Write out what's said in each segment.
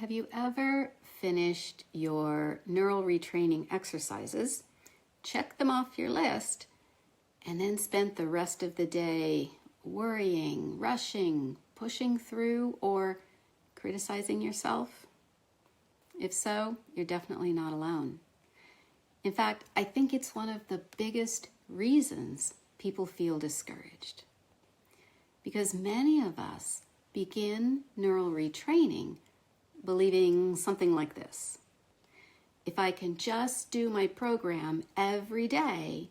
Have you ever finished your neural retraining exercises, checked them off your list, and then spent the rest of the day worrying, rushing, pushing through, or criticizing yourself? If so, you're definitely not alone. In fact, I think it's one of the biggest reasons people feel discouraged. Because many of us begin neural retraining believing something like this: if I can just do my program every day,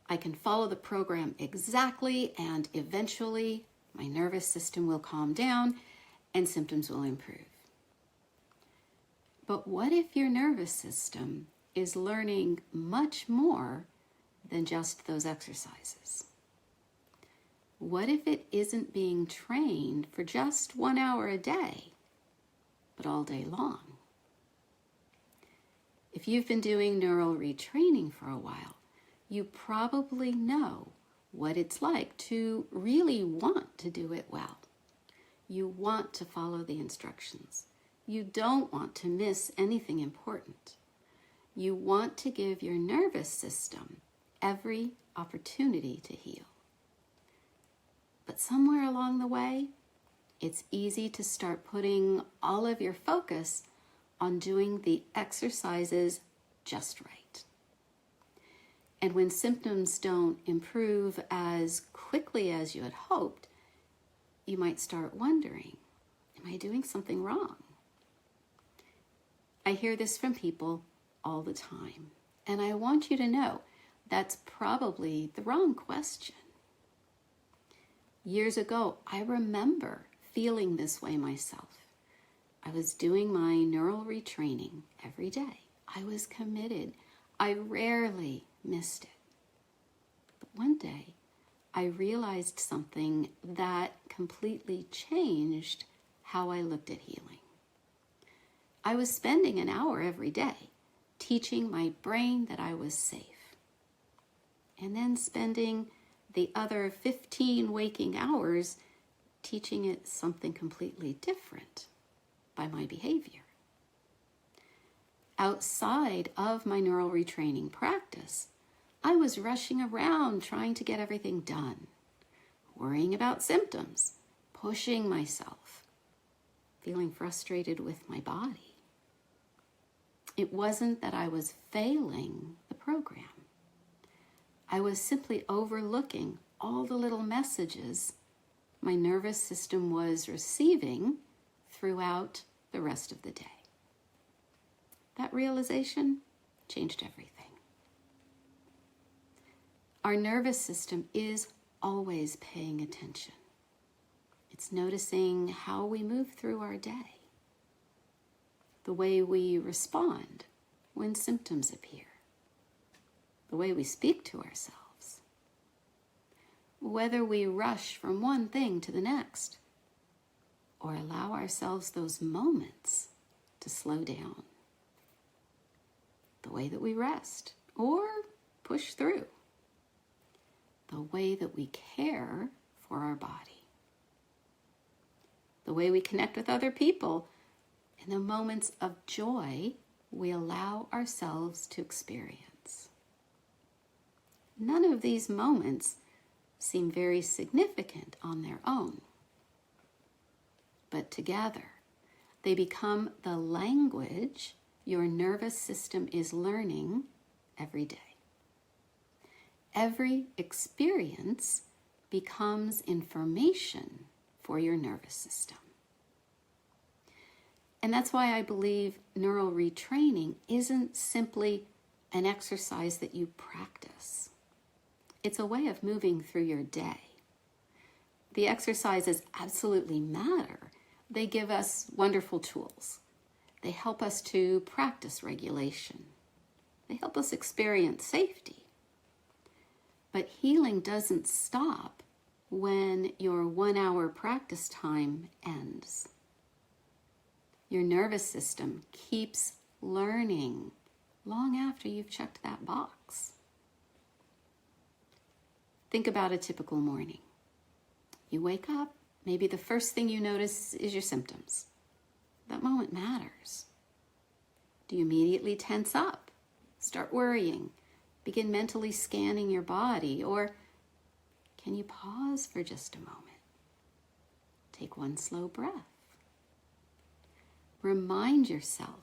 I can follow the program exactly, and eventually my nervous system will calm down and symptoms will improve. But what if your nervous system is learning much more than just those exercises? What if it isn't being trained for just 1 hour a day, but all day long? If you've been doing neural retraining for a while, you probably know what it's like to really want to do it well. You want to follow the instructions. You don't want to miss anything important. You want to give your nervous system every opportunity to heal. But somewhere along the way, it's easy to start putting all of your focus on doing the exercises just right. And when symptoms don't improve as quickly as you had hoped, you might start wondering, am I doing something wrong? I hear this from people all the time, and I want you to know that's probably the wrong question. Years ago, I remember feeling this way myself. I was doing my neural retraining every day. I was committed. I rarely missed it. But one day, I realized something that completely changed how I looked at healing. I was spending an hour every day teaching my brain that I was safe, and then spending the other 15 waking hours teaching it something completely different by my behavior. Outside of my neural retraining practice, I was rushing around trying to get everything done, worrying about symptoms, pushing myself, feeling frustrated with my body. It wasn't that I was failing the program. I was simply overlooking all the little messages my nervous system was receiving throughout the rest of the day. That realization changed everything. Our nervous system is always paying attention. It's noticing how we move through our day, the way we respond when symptoms appear, the way we speak to ourselves, whether we rush from one thing to the next or allow ourselves those moments to slow down, the way that we rest or push through, the way that we care for our body, the way we connect with other people, and the moments of joy we allow ourselves to experience. None of these moments seem very significant on their own, but together they become the language your nervous system is learning every day. Every experience becomes information for your nervous system. And that's why I believe neural retraining isn't simply an exercise that you practice. It's a way of moving through your day. The exercises absolutely matter. They give us wonderful tools. They help us to practice regulation. They help us experience safety. But healing doesn't stop when your 1 hour practice time ends. Your nervous system keeps learning long after you've checked that box. Think about a typical morning. You wake up, maybe the first thing you notice is your symptoms. that moment matters. Do you immediately tense up, start worrying, begin mentally scanning your body, or can you pause for just a moment? Take one slow breath. Remind yourself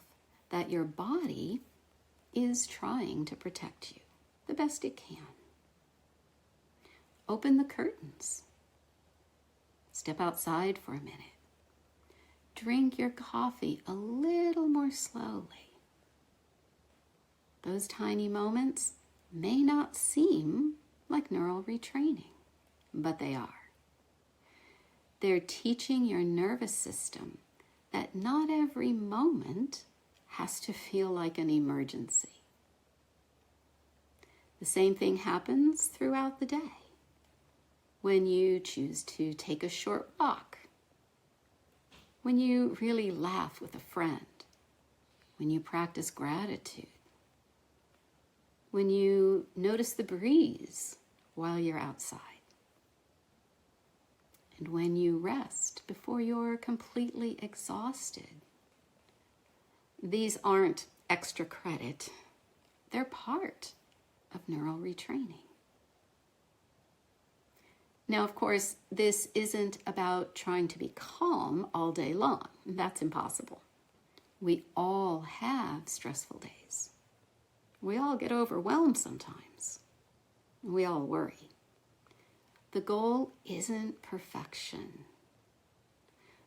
that your body is trying to protect you the best it can. Open the curtains. Step outside for a minute. Drink your coffee a little more slowly. Those tiny moments may not seem like neural retraining, but they are. They're teaching your nervous system that not every moment has to feel like an emergency. The same thing happens throughout the day. When you choose to take a short walk, when you really laugh with a friend, when you practice gratitude, when you notice the breeze while you're outside, and when you rest before you're completely exhausted. These aren't extra credit. They're part of neural retraining. Now, of course, this isn't about trying to be calm all day long. That's impossible. We all have stressful days. We all get overwhelmed sometimes. We all worry. The goal isn't perfection.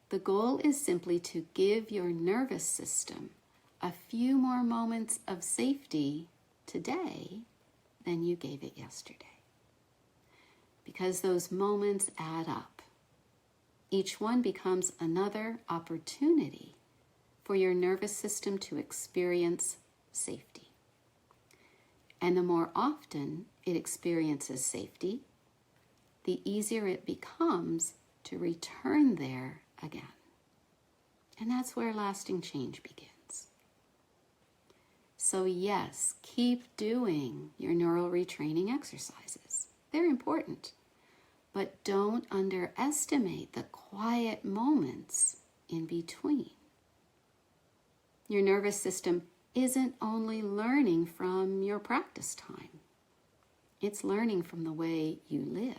The goal is simply to give your nervous system a few more moments of safety today than you gave it yesterday. Because those moments add up. Each one becomes another opportunity for your nervous system to experience safety. And the more often it experiences safety, the easier it becomes to return there again. And that's where lasting change begins. So yes, keep doing your neural retraining exercises. They're important. But don't underestimate the quiet moments in between. Your nervous system isn't only learning from your practice time. It's learning from the way you live.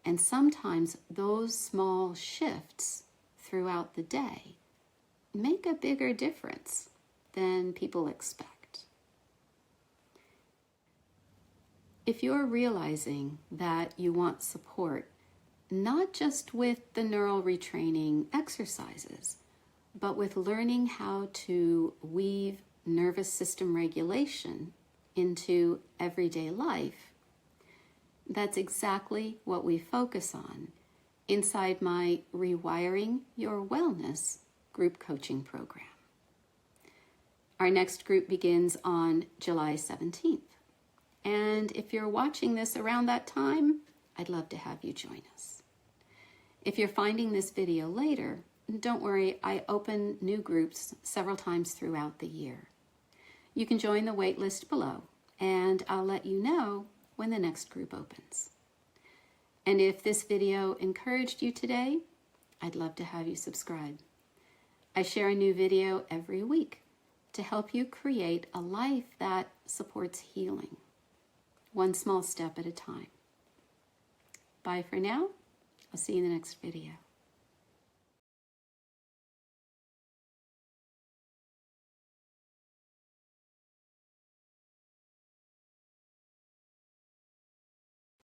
And sometimes those small shifts throughout the day make a bigger difference than people expect. If you're realizing that you want support, not just with the neural retraining exercises, but with learning how to weave nervous system regulation into everyday life, that's exactly what we focus on inside my Rewiring Your Wellness group coaching program. Our next group begins on July 17th. And if you're watching this around that time, I'd love to have you join us. If you're finding this video later, don't worry, I open new groups several times throughout the year. You can join the waitlist below, and I'll let you know when the next group opens. And if this video encouraged you today, I'd love to have you subscribe. I share a new video every week to help you create a life that supports healing, one small step at a time. Bye for now. I'll see you in the next video.